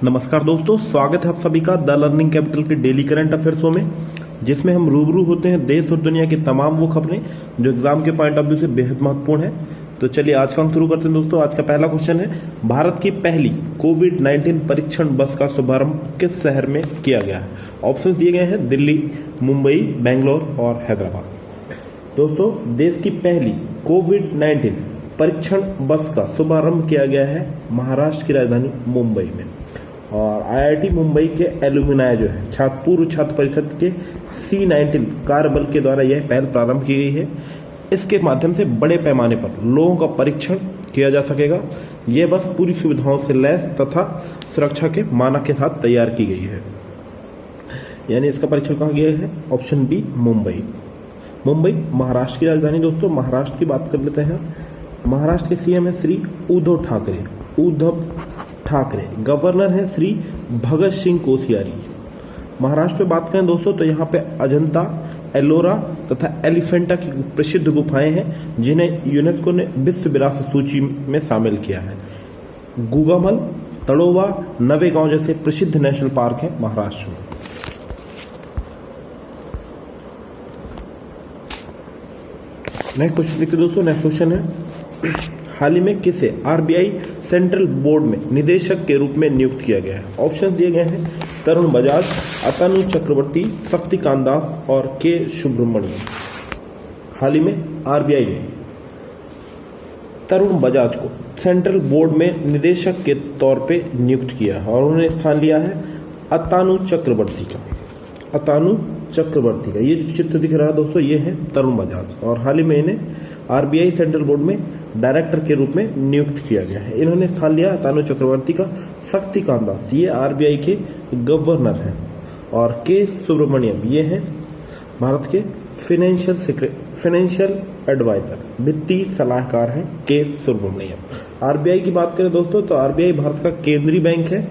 नमस्कार दोस्तों, स्वागत है आप सभी का द लर्निंग कैपिटल के डेली करंट अफेयर शो में, जिसमें हम रूबरू होते हैं देश और दुनिया की तमाम वो खबरें जो एग्जाम के पॉइंट ऑफ व्यू से बेहद महत्वपूर्ण है। तो चलिए आज का हम शुरू करते हैं दोस्तों। आज का पहला क्वेश्चन है, भारत की पहली कोविड-19 परीक्षण बस का शुभारंभ किस शहर में किया गया है? ऑप्शन दिए गए हैं दिल्ली, मुंबई, बेंगलोर और हैदराबाद। दोस्तों, देश की पहली कोविड-19 परीक्षण बस का शुभारंभ किया गया है महाराष्ट्र की राजधानी मुंबई में। और आईआईटी मुंबई के एलुमिनाय जो है पूर्व छात्र परिषद के C19 कार्यबल के द्वारा यह पहल प्रारंभ की गई है। इसके माध्यम से बड़े पैमाने पर लोगों का परीक्षण किया जा सकेगा। यह बस पूरी सुविधाओं से लैस तथा सुरक्षा के मानक के साथ तैयार की गई है। यानी इसका परीक्षण कहाँ गया है? Option B, Mumbai. मुंबई महाराष्ट्र की राजधानी। दोस्तों, महाराष्ट्र की बात कर लेते हैं। महाराष्ट्र के सीएम है श्री उद्धव ठाकरे। गवर्नर है श्री भगत सिंह कोश्यारी। महाराष्ट्र पे बात करें दोस्तों तो यहाँ पे अजंता, एलोरा तथा एलिफेंटा की प्रसिद्ध गुफाएं हैं जिन्हें यूनेस्को ने विश्व विरासत सूची में शामिल किया है। गुगामल, तड़ोवा, नवेगांव जैसे प्रसिद्ध नेशनल पार्क हैं महाराष्ट्र में। नेक्स्ट क्वेश्चन देखिए दोस्तों। नेक्स्ट क्वेश्चन है, हाल ही में किसे आरबीआई सेंट्रल बोर्ड में निदेशक के रूप में नियुक्त किया गया है? ऑप्शन दिए गए हैं तरुण बजाज, अतनु चक्रवर्ती, शक्तिकांत दास और के सुब्रमण्यम। हाल ही में आरबीआई ने तरुण बजाज को सेंट्रल बोर्ड में निदेशक के तौर पे नियुक्त किया है और उन्होंने स्थान लिया है अतनु चक्रवर्ती का। ये जो चित्र दिख रहा है दोस्तों, ये है तरुण बजाज और हाल ही में इन्हें आरबीआई सेंट्रल बोर्ड में डायरेक्टर के रूप में नियुक्त किया गया है। इन्होंने स्थान लिया अतनु चक्रवर्ती का। शक्तिकांत दास ये आरबीआई के गवर्नर हैं और के सुब्रमण्यम ये हैं भारत के फाइनेंशियल एडवाइजर, वित्तीय सलाहकार हैं के सुब्रमण्यम। आरबीआई की बात करें दोस्तों तो आरबीआई भारत का केंद्रीय बैंक है।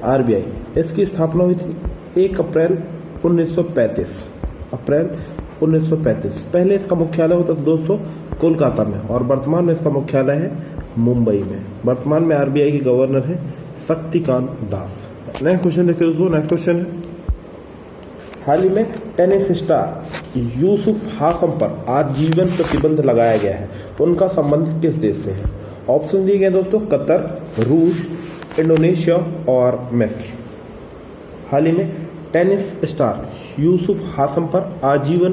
आरबीआई इसकी स्थापना हुई थी 1 अप्रैल 1935। पहले इसका मुख्यालय होता था दोस्तों कोलकाता में और वर्तमान में इसका मुख्यालय है मुंबई में। वर्तमान में आरबीआई के गवर्नर है शक्तिकांत दास। नेक्स्ट क्वेश्चन देखिए दोस्तों। नेक्स्ट क्वेश्चन है, हाल ही में टेनिस स्टार यूसुफ हासम पर आजीवन प्रतिबंध लगाया गया है। उनका संबंध किस देश से है? ऑप्शन दिए गए दोस्तों कतर, रूस, इंडोनेशिया और मिस्र। हाल ही में टेनिस स्टार यूसुफ हासम पर आजीवन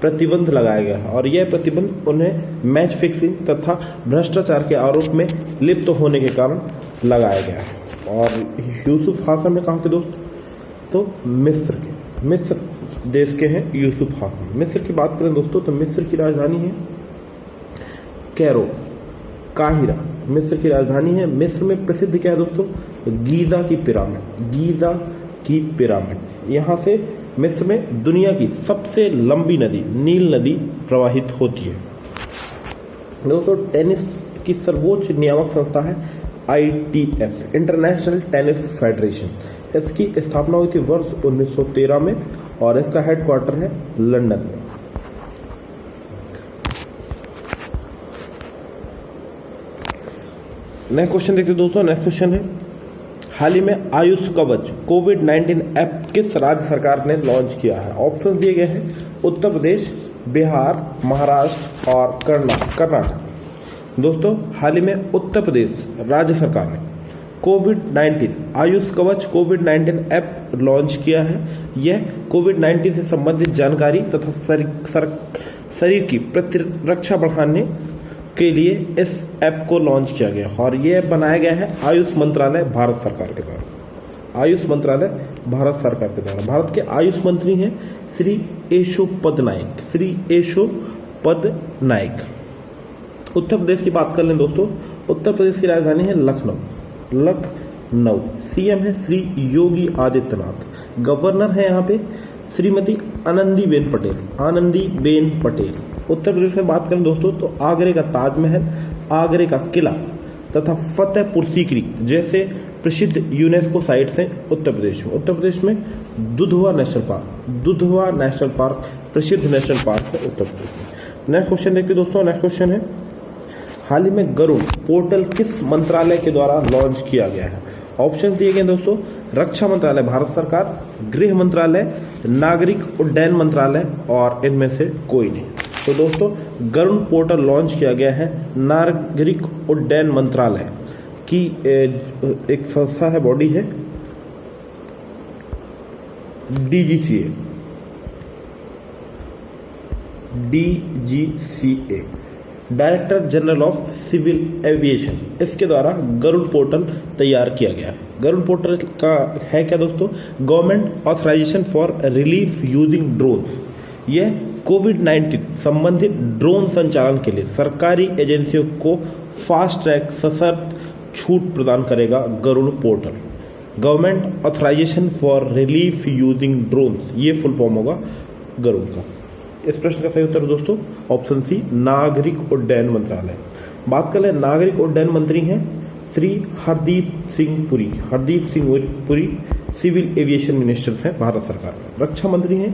प्रतिबंध लगाया गया है और यह प्रतिबंध उन्हें मैच फिक्सिंग तथा भ्रष्टाचार के आरोप में लिप्त होने के कारण लगाया गया है। और यूसुफ हासम ने कहा कि दोस्त तो मिस्र देश के हैं यूसुफ हासम। मिस्र की बात करें दोस्तों तो मिस्र की राजधानी है कैरो, काहिरा मिस्र की राजधानी है। मिस्र में प्रसिद्ध क्या है दोस्तों? गीजा की पिरामिड। यहाँ से मिस्र में दुनिया की सबसे लंबी नदी नील नदी प्रवाहित होती है। दोस्तों, टेनिस की सर्वोच्च नियामक संस्था है ITF, इंटरनेशनल टेनिस फेडरेशन। इसकी स्थापना हुई थी वर्ष 1913 में और इसका हेडक्वार्टर है लंदन में। नेक्स्ट क्वेश्चन देखिए दोस्तों। नेक्स्ट क्वेश्चन है, हाल ही में आयुष कवच कोविड-19 ऐप किस राज्य सरकार ने लॉन्च किया है? ऑप्शन दिए गए हैं उत्तर प्रदेश, बिहार, महाराष्ट्र और कर्नाटक। दोस्तों, हाल ही में उत्तर प्रदेश राज्य सरकार ने कोविड-19 आयुष कवच कोविड-19 ऐप लॉन्च किया है। यह कोविड-19 से संबंधित जानकारी तथा शरीर की प्रतिरक्षा बढ़ाने के लिए इस ऐप को लॉन्च किया गया और यह बनाया गया है आयुष मंत्रालय भारत सरकार के द्वारा। भारत के आयुष मंत्री हैं श्री यशोपद नाइक। उत्तर प्रदेश की बात कर लें दोस्तों। उत्तर प्रदेश की राजधानी है लखनऊ। सीएम है श्री योगी आदित्यनाथ। गवर्नर है यहाँ पे श्रीमती आनंदीबेन पटेल। उत्तर प्रदेश में बात करें दोस्तों तो आगरे का ताजमहल, आगरे का किला तथा फतेहपुर सीकरी जैसे प्रसिद्ध यूनेस्को साइट्स हैं उत्तर प्रदेश में। उत्तर प्रदेश में दुधवा नेशनल पार्क प्रसिद्ध नेशनल पार्क है उत्तर प्रदेश में। नेक्स्ट क्वेश्चन देखिए दोस्तों। नेक्स्ट क्वेश्चन है, हाल ही में गरुड़ पोर्टल किस मंत्रालय के द्वारा लॉन्च किया गया है? ऑप्शन दिए गए दोस्तों, रक्षा मंत्रालय भारत सरकार, गृह मंत्रालय, नागरिक उड्डयन मंत्रालय और इनमें से कोई नहीं। तो दोस्तों गरुड़ पोर्टल लॉन्च किया गया है नागरिक उड्डयन मंत्रालय की एक संस्था है, बॉडी है DGCA, director general of civil aviation, इसके द्वारा गरुड़ पोर्टल तैयार किया गया है। गरुड़ पोर्टल का है क्या दोस्तों, government authorization for relief using drones. यह कोविड-19 संबंधित ड्रोन संचालन के लिए सरकारी एजेंसियों को फास्ट ट्रैक सशर्त छूट प्रदान करेगा Garud portal. Government authorization for relief using drones, ये फुल फॉर्म होगा गरुड़ का। इस प्रश्न का सही उत्तर दोस्तों ऑप्शन सी, नागरिक उड्डयन मंत्रालय। बात कर ले, नागरिक उड्डयन मंत्री हैं Shri Hardeep Singh Puri. Hardeep Singh Puri civil aviation minister हैं भारत सरकार में। रक्षा मंत्री हैं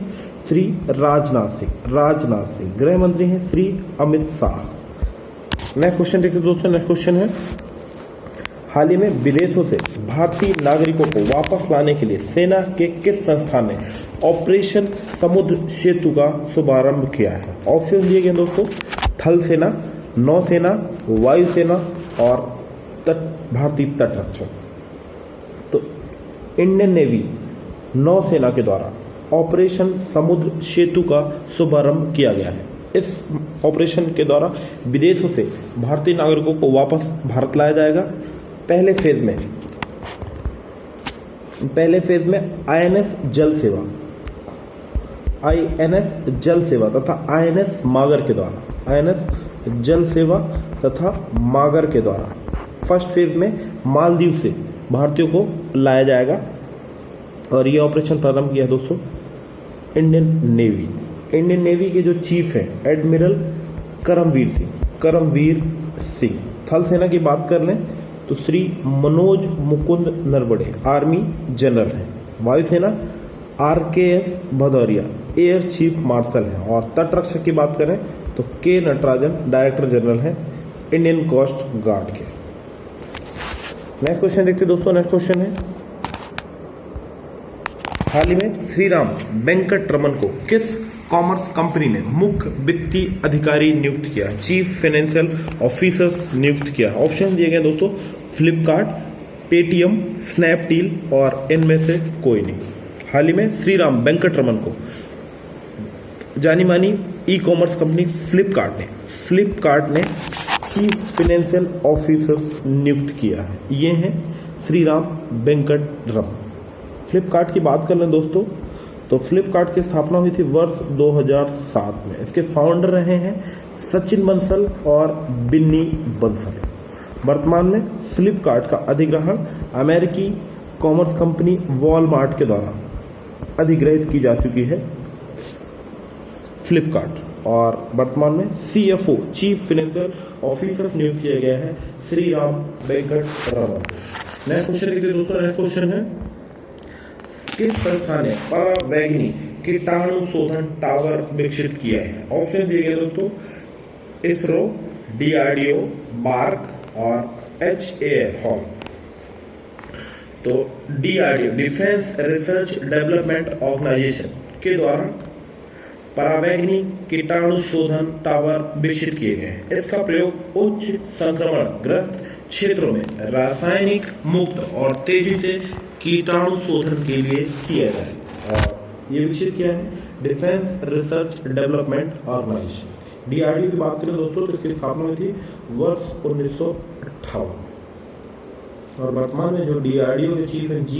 श्री राजनाथ सिंह। गृह मंत्री हैं श्री अमित शाह। नेक्स्ट क्वेश्चन देखिए दोस्तों, नेक्स्ट क्वेश्चन है, हाल ही में विदेशों से भारतीय नागरिकों को वापस लाने के लिए सेना के किस संस्थान ने ऑपरेशन समुद्र सेतु का शुभारंभ किया है। ऑप्शन दिए गए दोस्तों, थल सेना, नौसेना, वायुसेना और भारतीय तटरक्षक। तो इंडियन नेवी नौसेना के द्वारा ऑपरेशन समुद्र सेतु का शुभारंभ किया गया है। इस ऑपरेशन के द्वारा विदेशों से भारतीय नागरिकों को वापस भारत लाया जाएगा। पहले फेज में आईएनएस जल सेवा तथा आईएनएस मागर के द्वारा फर्स्ट फेज में मालदीव से भारतीयों को लाया जाएगा। और ये ऑपरेशन प्रारंभ किया दोस्तों इंडियन नेवी के जो चीफ हैं एडमिरल करमवीर सिंह। थल सेना की बात कर लें तो श्री मनोज मुकुंद नरवणे आर्मी जनरल हैं। वायुसेना RKS Bhadauria air chief marshal हैं। और तटरक्षक की बात करें तो के नटराजन डायरेक्टर जनरल हैं इंडियन कोस्ट गार्ड के। नेक्स्ट क्वेश्चन देखते दोस्तों, नेक्स्ट क्वेश्चन है, हाल ही में श्रीराम वेंकटरमन को किस कॉमर्स कंपनी ने मुख्य वित्तीय अधिकारी नियुक्त किया, चीफ फाइनेंशियल ऑफिसर्स नियुक्त किया। ऑप्शन दिए गए दोस्तों, फ्लिपकार्ट, पेटीएम, स्नैपडील और इनमें से कोई नहीं। हाल ही में श्रीराम वेंकटरमन को जानी मानी ई कॉमर्स कंपनी फ्लिपकार्ट ने चीफ फाइनेंशियल ऑफिसर्स नियुक्त किया है। ये हैं श्रीराम वेंकटरमन। फ्लिपकार्ट की बात कर लें दोस्तों तो फ्लिपकार्ट की स्थापना हुई थी वर्ष 2007 में। इसके फाउंडर रहे हैं सचिन बंसल और बिन्नी बंसल। वर्तमान में फ्लिपकार्ट का अधिग्रहण अमेरिकी कॉमर्स कंपनी वॉलमार्ट के द्वारा अधिग्रहित की जा चुकी है फ्लिपकार्ट। और वर्तमान में CFO चीफ फाइनेंशियल ऑफिसर नियुक्त किया गया है श्रीराम वेंकटरमन। नेक्स्ट क्वेश्चन देखिए दोस्तों, नेक्स्ट क्वेश्चन है, किस संस्था ने परावैंगिक कीटाणु शोधन टावर विकसित किया है। ऑप्शन दिए गए दोस्तों, इसरो, DRDO, बार्क और HAL हॉल। तो DRDO defence research development organisation के द्वारा परावैंगिक कीटाणु शोधन टावर विकसित किए गए हैं। इसका प्रयोग उच्च संक्रमण ग्रस्त क्षेत्रों में रासायनिक मुक्त और तेजी से कीटाणु शोधन के लिए किया जाए। और ये विकसित किया है defence research development organisation. DRDO की बात करें दोस्तों तो इसकी स्थापना हुई थी वर्ष 1958। और वर्तमान में जो DRDO के चीफ हैं G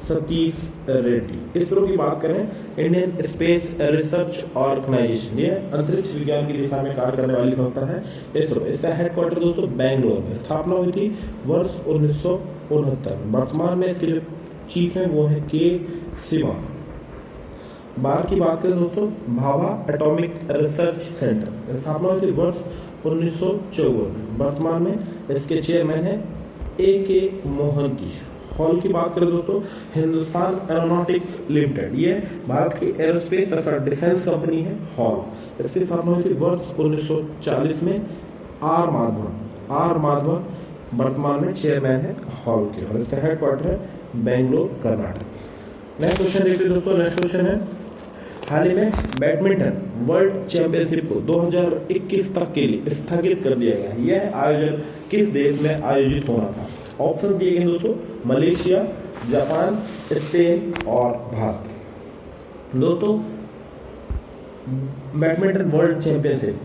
सतीश रेड्डी। इसरो की बात करें इंडियन स्पेस रिसर्च ऑर्गेनाइजेशन, ये अंतरिक्ष विज्ञान की दिशा में कार्य करने वाली संस्था है इसरो। इसका हेडक्वार्टर दोस्तों बेंगलोर में। स्थापना हुई थी वर्ष 1969। वर्तमान में इसके जो चीफ हैं वो है के सिवा। बार की बात करें दोस्तों, भाभा एटॉमिक रिसर्च सेंटर, स्थापना हुई थी वर्ष 1954। वर्तमान में इसके चेयरमैन है AK मोहंती। हॉल की बात करें दोस्तों, हिंदुस्तान एरोनॉटिक्स लिमिटेड, ये भारत की एरोस्पेस तथा डिफेंस कंपनी है हॉल। इसकी स्थापना हुई थी वर्ष 1940 में। आर माधवन वर्तमान में चेयरमैन है हॉल के और इसका हेडक्वार्टर है बेंगलोर, कर्नाटक। नेक्स्ट क्वेश्चन देखिए दोस्तों। नेक्स्ट क्वेश्चन है हाल ही में बैडमिंटन वर्ल्ड चैंपियनशिप को 2021 तक के लिए स्थगित कर दिया गया। यह आयोजन किस देश में आयोजित होना था? ऑप्शन दिए गए दोस्तों, मलेशिया, जापान, स्पेन और भारत। दोस्तों badminton world championship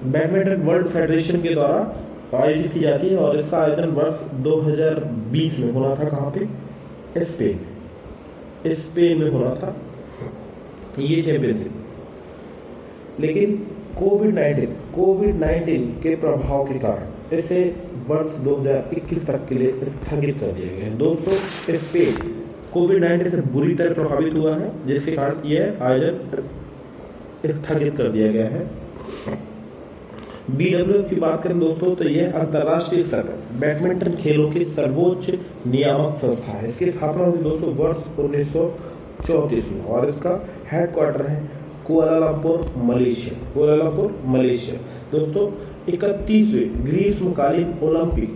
badminton world federation के द्वारा आयोजित की जाती है और इसका आयोजन वर्ष 2020 में होना था। कहाँ पे? स्पेन में होना था ये चैंपियनशिप। लेकिन कोविड-19 के प्रभाव के कारण इसे वर्ष 2021 तक के लिए स्थगित कर दिया गया है। दोस्तों स्पेन कोविड-19 से बुरी तरह प्रभावित हुआ है, जिसके कारण यह आयोजन स्थगित कर दिया गया है। BWF की बात करें दोस्तों तो यह अंतर्राष्ट्रीय स्तर पर बैडमिंटन खेलों की सर्वोच्च नियामक संस्था है। इसकी स्थापना हुई दोस्तों वर्ष 1934 में और इसका हेडक्वार्टर है कुआलालंपुर, मलेशिया। दोस्तों 31वें ग्रीष्मकालीन ओलंपिक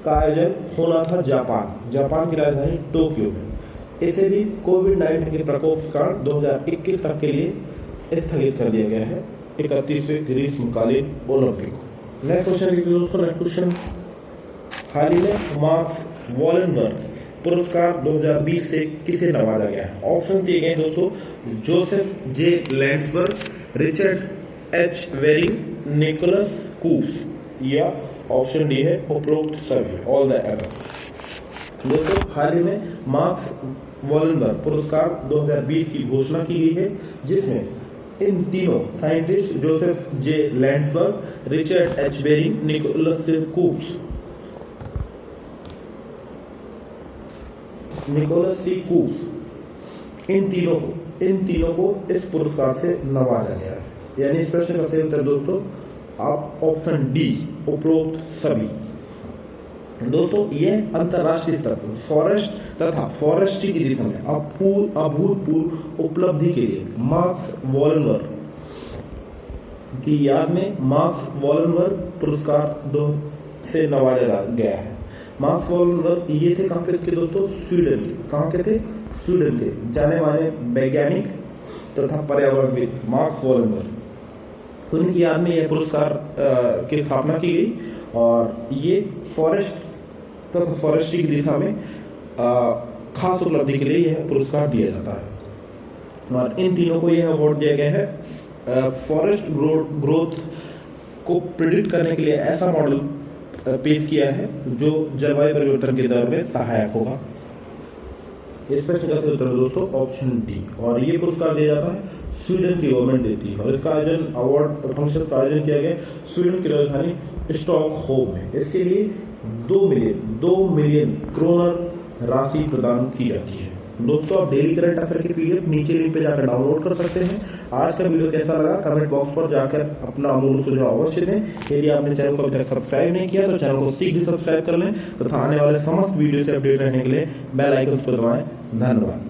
का आयोजन होना था जापान की राजधानी टोक्यो में। इसे भी कोविड-19 के प्रकोप के कारण 2021 तक के लिए स्थगित कर दिया गया है 31वें ग्रीष्मकालीन ओलंपिक। नेक्स्ट क्वेश्चन देखिए दोस्तों। नेक्स्ट क्वेश्चन हाल ही में मार्क्स वॉलनबर्ग पुरस्कार 2020 से किसे नवाजा गया है? ऑप्शन दिए गए दोस्तों, जोसेफ जे लैंडसबर्ग, रिचर्ड एच वेरिंग, निकोलस कूप्स या ऑप्शन डी है उपरोक्त सभी, ऑल द अबव। दोस्तों हाल ही में मार्क्स वॉलनबर्ग पुरस्कार 2020 की घोषणा की गई है, जिसमें इन तीनों साइंटिस्ट जोसेफ जे लैंडसबर्ग, रिचर्ड एच वेरिंग, निकोलस सी कूप्स इन तीनों को इस पुरस्कार से नवाजा गया है। यानी इस प्रश्न का सही उत्तर दोस्तों आप ऑप्शन डी उपरोक्त सभी। दोस्तों यह अंतर्राष्ट्रीय स्तर पर फॉरेस्ट तथा फॉरेस्ट्री की दिशा में अभूतपूर्व उपलब्धि के लिए मार्क्स वॉलनबर्ग की याद में मार्क्स वॉलनबर्ग पुरस्कार से नवाजा गया है। मार्क्स वॉलनबर्ग ये थे कहाँ के दोस्तों? स्वीडन के। कहाँ के थे? स्वीडन के जाने माने वैज्ञानिक तथा पर्यावरणविद मार्क्स वॉलनबर्ग। उनकी याद में यह पुरस्कार की स्थापना की गई और ये फॉरेस्ट तथा फॉरेस्ट्री की दिशा में खास उपलब्धि के लिए यह पुरस्कार दिया जाता है। और इन तीनों को यह अवार्ड दिया गया है फॉरेस्ट ग्रोथ को प्रिडिक्ट करने के लिए ऐसा मॉडल पेश किया है जो जलवायु परिवर्तन के दौर में सहायक होगा। इस प्रश्न का सही उत्तर दोस्तों ऑप्शन डी। और ये पुरस्कार दिया जाता है स्वीडन की गवर्नमेंट देती है और इसका आयोजन अवार्ड फंक्शन का आयोजन किया गया स्वीडन की राजधानी स्टॉकहोम में। इसके लिए 2 मिलियन क्रोनर राशि प्रदान की जाती है। दोस्तों आप डेली करंट अफेयर की पीडीएफ नीचे लिंक पे जाकर डाउनलोड कर सकते हैं। आज का वीडियो कैसा लगा कमेंट बॉक्स पर जाकर अपना अमूल्य सुझाव अवश्य दें। यदि आपने चैनल को अभी तक सब्सक्राइब नहीं किया तो चैनल को शीघ्र सब्सक्राइब कर लें तथा आने वाले समस्त वीडियो से अपडेट रहने के लिए बेल आइकन पर दबाएं। धन्यवाद।